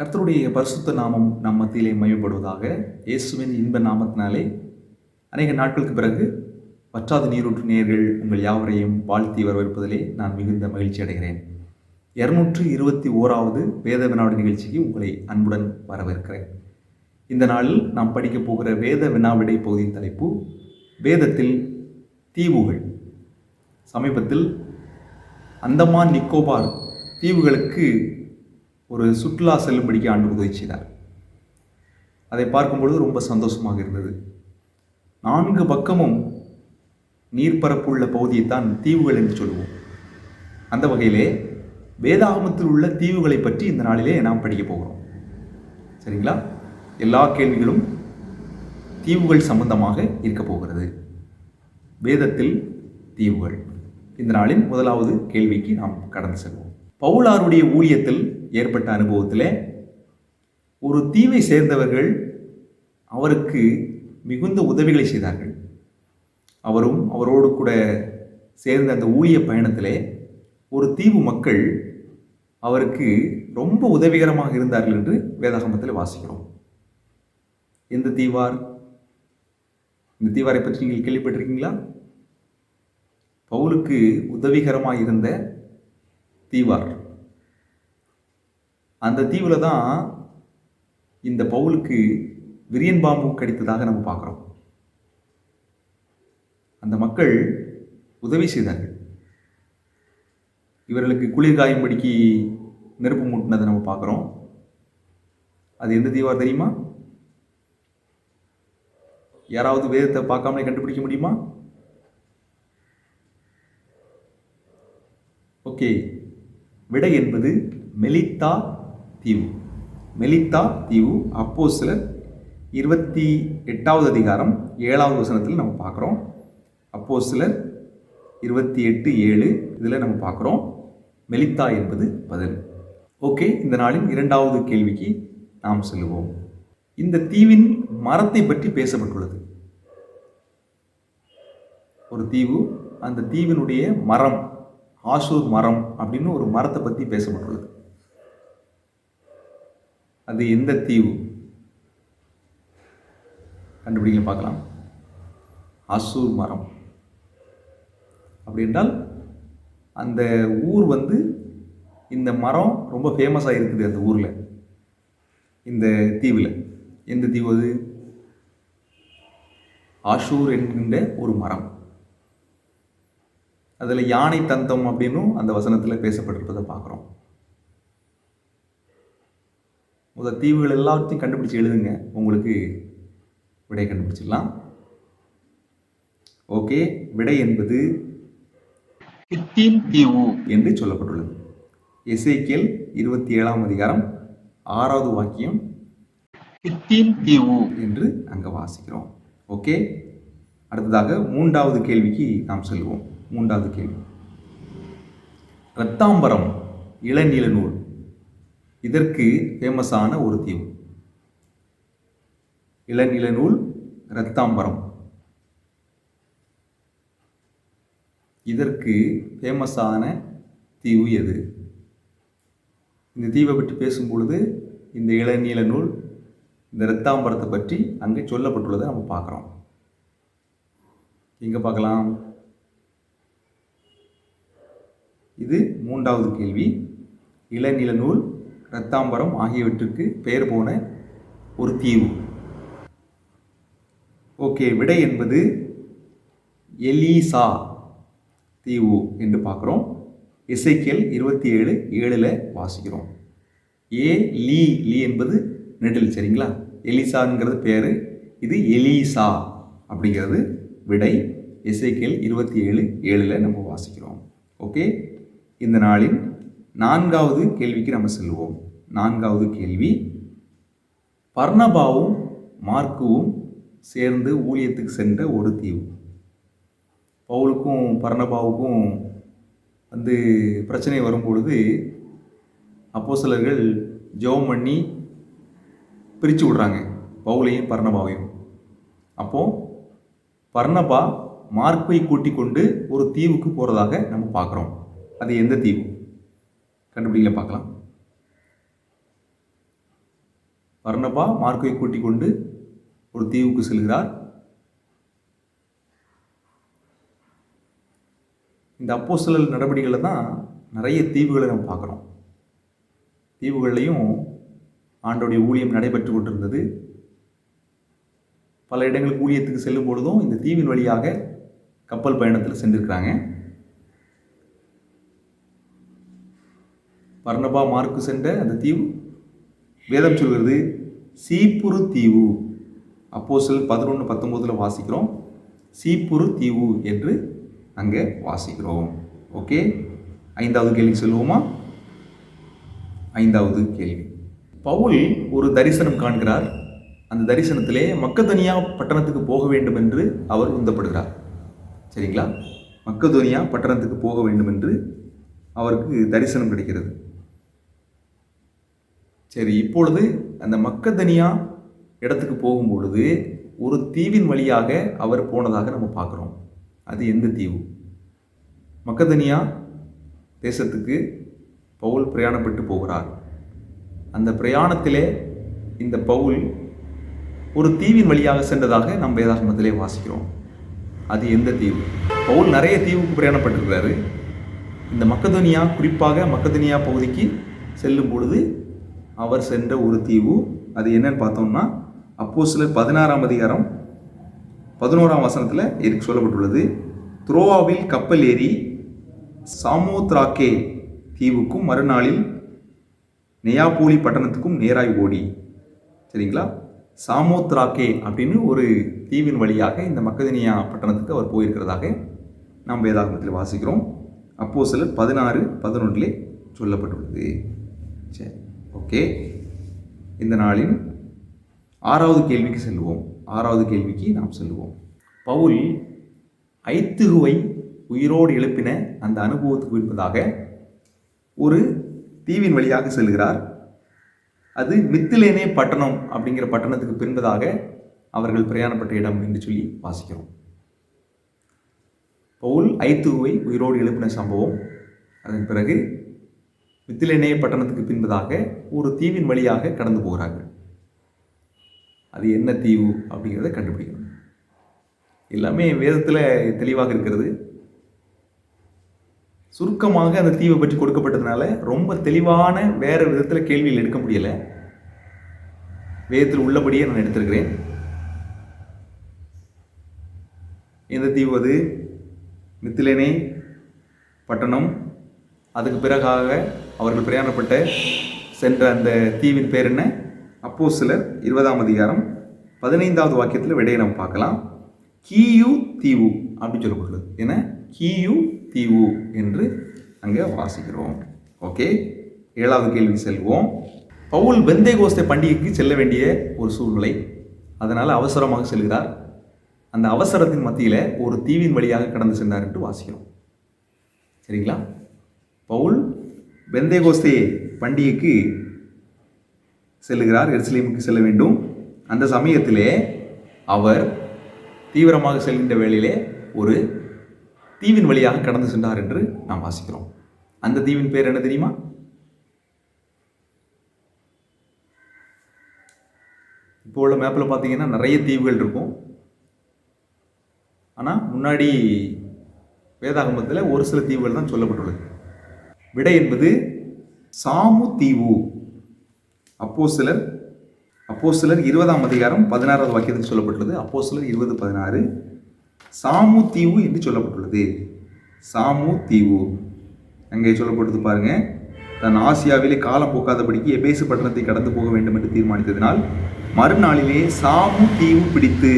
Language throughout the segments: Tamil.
கர்த்தருடைய பரிசுத்த நாமம் நம் மத்தியிலே மகிமைப்படுவதாக. இயேசுவின் இன்ப நாமத்தினாலே அநேக நாட்களுக்கு பிறகு வற்றாத நீரூற்று நேயர்கள் உங்கள் யாவரையும் வாழ்த்தி வரவேற்பதிலே நான் மிகுந்த மகிழ்ச்சி அடைகிறேன். 221வது வேத வினாவிடை நிகழ்ச்சிக்கு உங்களை அன்புடன் வரவேற்கிறேன். இந்த நாளில் நாம் படிக்கப் போகிற வேத வினாவிடை பகுதியின் தலைப்பு வேதத்தில் தீவுகள். சமீபத்தில் அந்தமான் நிக்கோபார் தீவுகளுக்கு ஒரு சுற்றுலா செல்லும்படிக்கு ஆண்டவர் உதவி செய்தார். அதை பார்க்கும்பொழுது ரொம்ப சந்தோஷமாக இருந்தது. 4 பக்கமும் நீர்ப்பரப்புள்ள பகுதியைத்தான் தீவுகள் என்று சொல்லுவோம். அந்த வகையிலே வேதாகமத்தில் உள்ள தீவுகளை பற்றி இந்த நாளிலே நாம் படிக்க போகிறோம். சரிங்களா? எல்லா கேள்விகளும் தீவுகள் சம்பந்தமாக இருக்க போகிறது. வேதத்தில் தீவுகள். இந்த நாளின் முதலாவது கேள்விக்கு நாம் கடந்து செல்வோம். பவுலாருடைய ஊழியத்தில் ஏற்பட்ட அனுபவத்தில் ஒரு தீவை சேர்ந்தவர்கள் அவருக்கு மிகுந்த உதவிகளை செய்தார்கள். அவரும் அவரோடு கூட சேர்ந்த அந்த ஊழிய பயணத்திலே ஒரு தீவு மக்கள் அவருக்கு ரொம்ப உதவிகரமாக இருந்தார்கள் என்று வேதாகமத்தில் வாசிக்கிறோம். எந்த தீவார்? இந்த தீவாரை பற்றி நீங்கள் கேள்விப்பட்டிருக்கீங்களா? பவுலுக்கு உதவிகரமாக இருந்த தீவார். அந்த தீவில் தான் இந்த பவுலுக்கு விரியன் பாம்பு கடித்ததாக நம்ம பார்க்குறோம். அந்த மக்கள் உதவி செய்தார்கள். இவர்களுக்கு குளிர் காயும்படிக்கு நெருப்பு மூட்டினதை நம்ம பார்க்குறோம். அது எந்த தீவார் தெரியுமா? யாராவது வேதத்தை பார்க்காமலே கண்டுபிடிக்க முடியுமா? ஓகே, விடை என்பது மெலித்தா தீவு. மெலித்தா தீவு அப்போஸ்தலர் 28வது அதிகாரம் 7வது வசனத்தில் நம்ம பார்க்குறோம். அப்போஸ்தலர் 28:7 இதில் நம்ம பார்க்குறோம். மெலித்தா என்பது பதில். ஓகே, இந்த நாளின் 2வது கேள்விக்கு நாம் செல்லுவோம். இந்த தீவின் மரத்தை பற்றி பேசப்பட்டுள்ளது. ஒரு தீவு, அந்த தீவினுடைய மரம், ஆசூர் மரம் அப்படின்னு ஒரு மரத்தை பற்றி பேசப்பட்டுள்ளது. அது எந்த தீவு? கண்டுபிடிங்க பார்க்கலாம். ஆசூர் மரம் அப்படி என்றால் அந்த ஊர் இந்த மரம் ரொம்ப ஃபேமஸாக இருக்குது அந்த ஊரில், இந்த தீவில். எந்த தீவு அது? ஆஷூர் என்கின்ற ஒரு மரம். அதில் யானை தந்தம் அப்படின்னும் அந்த வசனத்தில் பேசப்பட்டிருப்பதை பார்க்குறோம். முதல் தீவுகள் எல்லாத்தையும் கண்டுபிடிச்சி எழுதுங்க, உங்களுக்கு விடை கண்டுபிடிச்சிடலாம். ஓகே, விடை என்பது கித்தீம் தீவு என்று சொல்லப்பட்டுள்ளது. எசேக்கியேல் 27ஆம் அதிகாரம் 6வது வாக்கியம் கித்தீம் தீவு என்று அங்கே வாசிக்கிறோம். ஓகே, அடுத்ததாக 3வது கேள்விக்கு நாம் செல்வோம். 3வது கேள்வி, இரத்தாம்பரம் இளநீல நூல் இதற்கு ஃபேமஸான ஒரு தீவு. இளநீல நூல், இரத்தாம்பரம், இதற்கு ஃபேமஸான தீவு எது? இந்த தீவை பற்றி பேசும்பொழுது இந்த இளநீல நூல், இந்த இரத்தாம்பரத்தை பற்றி அங்கே சொல்லப்பட்டுள்ளதை நம்ம பார்க்குறோம். எங்கே பார்க்கலாம்? இது 3வது கேள்வி. இளநீல நூல், இரத்தாம்பரம் ஆகியவற்றுக்கு பெயர் போன ஒரு தீவு. ஓகே, விடை என்பது எலீசா தீவு என்று பார்க்குறோம். எசேக்கியேல் 27:7 வாசிக்கிறோம். லீ என்பது நெடில். சரிங்களா? எலிசாங்கிறது பேர், இது எலீசா அப்படிங்கிறது விடை. எசேக்கியேல் 27:7 நம்ம வாசிக்கிறோம். ஓகே, இந்த நாளின் 4வது கேள்விக்கு நம்ம செல்வோம். 4வது கேள்வி, பர்னபாவும் மார்க்குவும் சேர்ந்து ஊழியத்துக்கு சென்ற ஒரு தீவு. பவுலுக்கும் பர்னபாவுக்கும் பிரச்சனை வரும்பொழுது அப்போஸ்தலர்கள் ஜெபம் பண்ணி பிரித்து விடுறாங்க பவுலையும் பர்னபாவையும். அப்போது பர்னபா மார்க்கை கூட்டிக் கொண்டு ஒரு தீவுக்கு போகிறதாக நம்ம பார்க்குறோம். அது எந்த தீவு? கண்டுபிடிக்கல பார்க்கலாம். பர்னபா மார்க்கை கூட்டிக் கொண்டு ஒரு தீவுக்கு செல்கிறார். இந்த அப்போஸ்தலர் நடவடிக்கைகளில் தான் நிறைய தீவுகளை நம்ம பார்க்குறோம். தீவுகள்லையும் ஆண்டோடைய ஊழியம் நடைபெற்று கொண்டிருந்தது. பல இடங்களுக்கு ஊழியத்துக்கு செல்லும் பொழுதும் இந்த தீவின் வழியாக கப்பல் பயணத்தில் சென்றிருக்கிறாங்க. பர்னபா மார்க்கு சென்ற அந்த தீவு வேதம் சொல்கிறது சீப்புரு தீவு. அப்போஸ்தலர் 11:19 வாசிக்கிறோம். சீப்புரு தீவு என்று அங்கே வாசிக்கிறோம். ஓகே, 5வது கேள்வி சொல்லுவோமா? 5வது கேள்வி. பவுல் ஒரு தரிசனம் காண்கிறார். அந்த தரிசனத்திலே மக்கதோனியா பட்டணத்துக்கு போக வேண்டும் என்று அவர் உந்தப்படுகிறார். சரிங்களா? மக்கதோனியா பட்டணத்துக்கு போக வேண்டும் என்று அவருக்கு தரிசனம் கிடைக்கிறது. சரி, இப்பொழுது அந்த மக்கதோனியா இடத்துக்கு போகும்பொழுது ஒரு தீவின் வழியாக அவர் போனதாக நம்ம பார்க்குறோம். அது எந்த தீவு? மக்கதோனியா தேசத்துக்கு பவுல் பிரயாணப்பட்டு போகிறார். அந்த பிரயாணத்திலே இந்த பவுல் ஒரு தீவின் வழியாக சென்றதாக நம்ம வேதாகமத்திலே வாசிக்கிறோம். அது எந்த தீவு? பவுல் நிறைய தீவுக்கு பிரயாணப்பட்டிருக்கிறாரு. இந்த மக்கதோனியா, குறிப்பாக மக்கதோனியா பகுதிக்கு செல்லும் பொழுது அவர் சென்ற ஒரு தீவு, அது என்னன்னு பார்த்தோம்னா அப்போஸ்தலர் 16ஆம் அதிகாரம் 11ஆம் வசனத்தில் இதுக்கு சொல்லப்பட்டுள்ளது. துரோவாவில் கப்பல் ஏறி சாமோத்ராக்கே தீவுக்கும் மறுநாளில் நெயாபோலி பட்டணத்துக்கும் நேராய் ஓடி. சரிங்களா? சாமோத்ராக்கே அப்படின்னு ஒரு தீவின் வழியாக இந்த மக்கதோனியா பட்டணத்துக்கு அவர் போயிருக்கிறதாக நாம் வேதாகமத்தில் வாசிக்கிறோம். அப்போஸ்தலர் 16:11 சொல்லப்பட்டுள்ளது. சரி, ஓகே. இந்த நாளின் 6வது கேள்விக்கு செல்வோம். 6வது கேள்விக்கு நாம் செல்வோம். பவுல் ஐத்துகுவை உயிரோடு எழுப்பின அந்த அனுபவத்துக்கு இருப்பதாக ஒரு தீவின் வழியாக செல்கிறார். அது மித்திலேனே பட்டணம் அப்படிங்கிற பட்டணத்துக்கு பின்பதாக அவர்கள் பிரயாணப்பட்ட இடம் என்று சொல்லி வாசிக்கிறோம். பவுல் ஐத்துகுவை உயிரோடு எழுப்பின சம்பவம், அதன் பிறகு மித்திலேனே பட்டணத்துக்கு பின்பதாக ஒரு தீவின் வழியாக கடந்து போகிறார்கள். அது என்ன தீவு அப்படிங்கிறத கண்டுபிடிக்கணும். எல்லாமே வேதத்தில் தெளிவாக இருக்கிறது. சுருக்கமாக அந்த தீவை பற்றி கொடுக்கப்பட்டதுனால ரொம்ப தெளிவான வேறு விதத்தில் கேள்வியில் எடுக்க முடியலை. வேதத்தில் உள்ளபடியே நான் எடுத்திருக்கிறேன். எந்த தீவு அது? மித்திலேனே பட்டணம். அதுக்கு பிறகாக அவர்கள் பிரயாணப்பட்ட சென்ற அந்த தீவின் பேர் என்ன? அப்போஸ்தலர் 20ஆம் அதிகாரம் 15வது வாக்கியத்தில் விடையை நம்ம பார்க்கலாம். கீயு தீவு அப்படின்னு சொல்லப்பட்டுள்ளது. ஏன்னா கீயு தீவு என்று அங்கே வாசிக்கிறோம். ஓகே, 7வது கேள்வி செல்வோம். பவுல் பெந்தேகோஸ்தே பண்டிகைக்கு செல்ல வேண்டிய ஒரு சூழ்நிலை, அதனால் அவசரமாக செல்கிறார். அந்த அவசரத்தின் மத்தியில் ஒரு தீவின் வழியாக கடந்து சென்றார் என்று வாசிக்கிறோம். சரிங்களா? பவுல் பெந்தேகோஸ்தே பண்டிகைக்கு செல்லுகிறார், எருசலேமுக்கு செல்ல வேண்டும். அந்த சமயத்திலே அவர் தீவிரமாக செல்கின்ற வேளையிலே ஒரு தீவின் வழியாக கடந்து சென்றார் என்று நாம் வாசிக்கிறோம். அந்த தீவின் பேர் என்ன தெரியுமா? இப்போ உள்ள மேப்பில் பார்த்தீங்கன்னா நிறைய தீவுகள் இருக்கும். ஆனால் முன்னாடி வேதாகமத்தில் ஒரு சில தீவுகள் தான் சொல்லப்பட்டுள்ளது. விடை என்பது சாமு தீவு. அப்போஸ்தலர் 20ஆம் அதிகாரம் 16வது வாக்கியத்தில் சொல்லப்பட்டுள்ளது. அப்போஸ்தலர் 20:16 சாமு தீவு என்று சொல்லப்பட்டுள்ளது. சாமு தீவு அங்கே சொல்லப்பட்டது பாருங்க. தன் ஆசியாவிலே காலம் போக்காதபடிக்கு எபேசு பட்டணத்தை கடந்து போக வேண்டும் என்று தீர்மானித்ததினால் மறுநாளிலே சாமு தீவு பிடித்து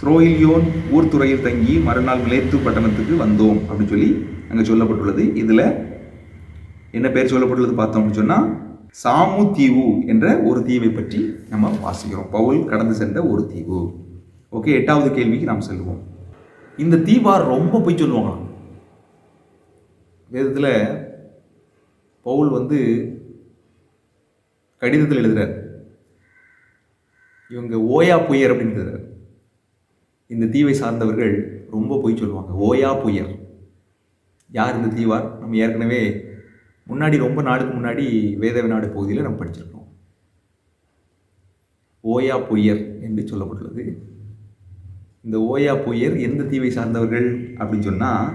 த்ரோயிலியோன் ஊர்துறையில் தங்கி மறுநாள் மிலேத்து பட்டணத்துக்கு வந்தோம் அப்படின்னு சொல்லி அங்கே சொல்லப்பட்டுள்ளது. இதில் என்ன பேர் சொல்லப்பட்டுள்ளது பார்த்தோம்னு சொன்னால் சாமு தீவு என்ற ஒரு தீவை பற்றி நம்ம வாசிக்கிறோம். பவுல் கடந்து சென்ற ஒரு தீவு. ஓகே, 8வது கேள்விக்கு நாம் செல்வோம். இந்த தீவார் ரொம்ப போய் சொல்லுவாங்க. வேதத்தில் பவுல் கடிதத்தில் எழுதுகிறார், இவங்க ஓயா பொய்யர் அப்படின்னு எழுதுறார். இந்த தீவை சார்ந்தவர்கள் ரொம்ப பொய் சொல்லுவாங்க. ஓயா பொய்யர். யார் இந்த தீவார்? நம்ம ஏற்கனவே முன்னாடி ரொம்ப நாளுக்கு முன்னாடி வேதநாடு பகுதியில் நம்ம படிச்சிருக்கோம். ஓயா பொய்யர் என்று சொல்லப்பட்டுள்ளது. இந்த ஓயா பொய்யர் எந்த தீவை சார்ந்தவர்கள் அப்படின்னு சொன்னால்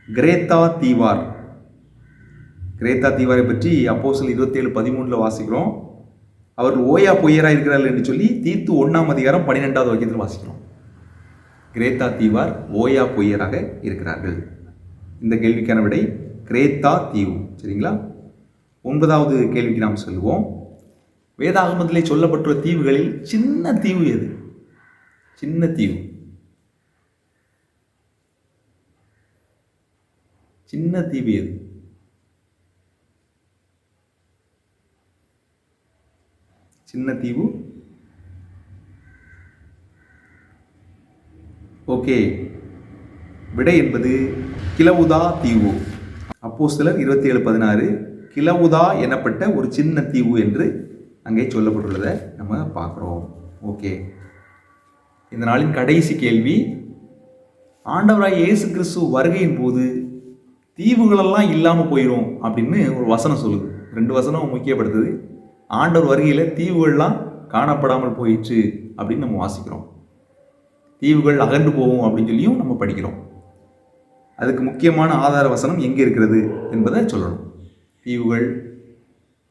கிரேத்தா தீவார். கிரேத்தா தீவாரை பற்றி அப்போஸ்தலர் 27:13 வாசிக்கிறோம். அவர்கள் ஓயா பொய்யராக இருக்கிறார்கள் என்று சொல்லி தீத்து 1:12 வாக்கியத்தில் வாசிக்கிறோம். கிரேத்தா தீவார் ஓயா பொய்யராக இருக்கிறார்கள். இந்த கேள்விக்கான விடை கிரேத்தா தீவு. சரிங்களா? 9வது கேள்விக்கு நாம் செல்வோம். வேதாகமத்திலே சொல்லப்பட்டுள்ள தீவுகளில் சின்ன தீவு எது? சின்ன தீவு. சின்ன தீவு எது? சின்ன தீவு. ஓகே, விடை என்பது கிலவுதா தீவு. அப்போஸ்தலர் 27:16 கிலவுதா எனப்பட்ட ஒரு சின்ன தீவு என்று அங்கே சொல்லப்பட்டுள்ளதை நம்ம பார்க்குறோம். ஓகே, இந்த நாளின் கடைசி கேள்வி. ஆண்டவராய் இயேசு கிறிஸ்து வருகையின் போது தீவுகளெல்லாம் இல்லாமல் போயிடும் அப்படின்னு ஒரு வசனம் சொல்லுது. 2 வசனம் முக்கியப்படுத்துது. ஆண்டவர் வருகையில் தீவுகள்லாம் காணப்படாமல் போயிடுச்சு அப்படின்னு நம்ம வாசிக்கிறோம். தீவுகள் அகன்று போகும் அப்படின்னு சொல்லியும் நம்ம படிக்கிறோம். அதுக்கு முக்கியமான ஆதார வசனம் எங்கே இருக்கிறது என்பதை சொல்லணும். தீவுகள்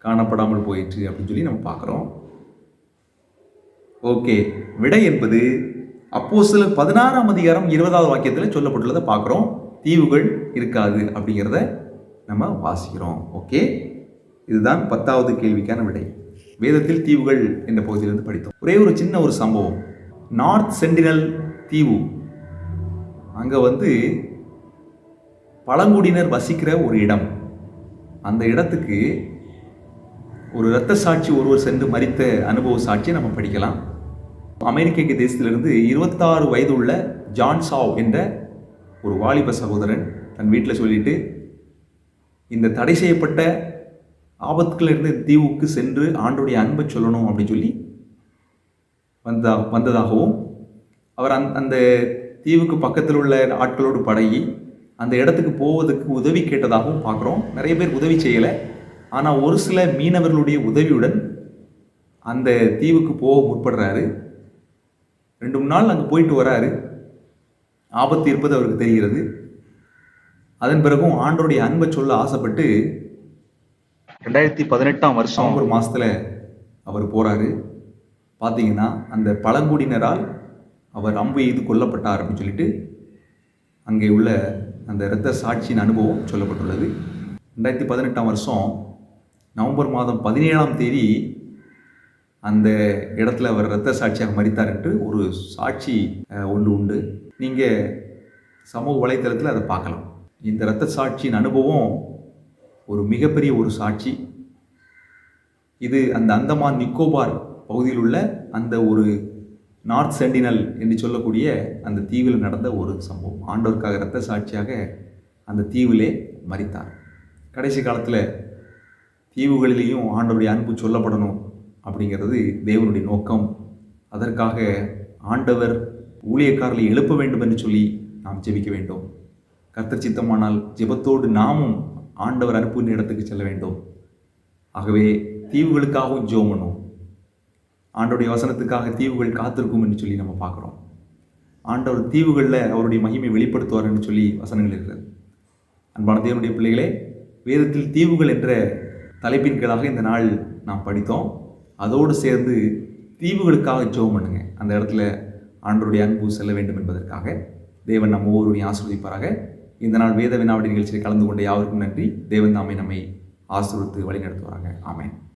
காணப்படாமல் போயிடுச்சு அப்படின்னு சொல்லி நம்ம பார்க்குறோம். ஓகே, விடை என்பது அப்போஸ்தலர் 16:20 வாக்கியத்தில் சொல்லப்பட்டுள்ளதை பார்க்குறோம். தீவுகள் இருக்காது அப்படிங்கிறத நம்ம வாசிக்கிறோம். ஓகே, இதுதான் 10வது கேள்விக்கான விடை. வேதத்தில் தீவுகள் என்ற பகுதியிலிருந்து படித்தோம். ஒரே ஒரு சின்ன ஒரு சம்பவம். நார்த் சென்டினல் தீவு, அங்கே பழங்குடியினர் வசிக்கிற ஒரு இடம். அந்த இடத்துக்கு ஒரு இரத்த சாட்சி ஒருவர் சென்று மரித்த அனுபவ சாட்சியை நம்ம படிக்கலாம். அமெரிக்க தேசத்திலிருந்து 26 வயது உள்ள ஜான் சாவ் என்ற ஒரு வாலிப சகோதரன் தன் வீட்டில் சொல்லிட்டு இந்த தடை செய்யப்பட்ட ஆபத்துக்களிலிருந்து தீவுக்கு சென்று ஆண்டோடைய அன்பை சொல்லணும் அப்படின்னு சொல்லி வந்ததாகவும் அவர் அந்த தீவுக்கு பக்கத்தில் உள்ள ஆட்களோடு பழகி அந்த இடத்துக்கு போவதற்கு உதவி கேட்டதாகவும் பார்க்குறோம். நிறைய பேர் உதவி செய்யலை. ஆனால் ஒரு சில மீனவர்களுடைய உதவியுடன் அந்த தீவுக்கு போக முற்படுறாரு. 2-3 நாள் அங்கே போயிட்டு வராரு. ஆபத்து இருப்பது அவருக்கு தெரிகிறது. அதன் பிறகும் ஆண்டோடைய அன்பை சொல்ல ஆசைப்பட்டு 2018 நவம்பர் மாதத்தில் அவர் போகிறாரு. பார்த்தீங்கன்னா அந்த பழங்குடியினரால் அவர் அம்பு எய்து கொல்லப்பட்டார் அப்படின்னு சொல்லிட்டு அங்கே உள்ள அந்த இரத்த சாட்சியின் அனுபவம் சொல்லப்பட்டுள்ளது. 2018 நவம்பர் மாதம் 17 அந்த இடத்துல அவர் இரத்த சாட்சியாக மரித்தார் என்று ஒரு சாட்சி ஒன்று உண்டு. நீங்கள் சமூக வலைத்தளத்தில் அதை பார்க்கலாம். இந்த இரத்த சாட்சியின் அனுபவம் ஒரு மிகப்பெரிய ஒரு சாட்சி. இது அந்த அந்தமான் நிக்கோபார் பகுதியில் உள்ள அந்த ஒரு நார்த் சென்டினல் என்று சொல்லக்கூடிய அந்த தீவில் நடந்த ஒரு சம்பவம். ஆண்டவருக்காக இரத்த சாட்சியாக அந்த தீவிலே மரித்தார். கடைசி காலத்தில் தீவுகளிலேயும் ஆண்டவருடைய அன்பு சொல்லப்படணும் அப்படிங்கிறது தேவனுடைய நோக்கம். அதற்காக ஆண்டவர் ஊழியக்காரர்களை எழுப்ப வேண்டும் என்று சொல்லி நாம் ஜெபிக்க வேண்டும். கர்த்தர் சித்தமானால் ஜெபத்தோடு நாமும் ஆண்டவர் அனுப்புகின்ற இடத்துக்கு செல்ல வேண்டும். ஆகவே தீவுகளுக்காகவும் ஜெபம் பண்ணுவோம். ஆண்டவருடைய வசனத்துக்காக தீவுகள் காத்திருக்கும் என்று சொல்லி நம்ம பார்க்குறோம். ஆண்டவர் தீவுகளில் அவருடைய மகிமை வெளிப்படுத்துவார் என்று சொல்லி வசனங்கள் இருக்கிறது. அன்பான தேவனுடைய பிள்ளைகளே, வேதத்தில் தீவுகள் என்ற தலைப்பின் கீழாக இந்த நாள் நாம் படித்தோம். அதோடு சேர்ந்து தீவுகளுக்காக ஜெபம் பண்ணுங்க. அந்த இடத்துல ஆண்டவருடைய அன்பு செல்ல வேண்டும் என்பதற்காக தேவன் நம்ம ஒவ்வொருவரையும் ஆசீர்வதிப்பாராக. இந்த நாள் வேத வினாவடி நிகழ்ச்சியில் கலந்து கொண்ட யாவருக்கும் நன்றி. தேவன் தாமே நம்மை ஆசீர்வதித்து வழி நடத்துவாராக. ஆமென்.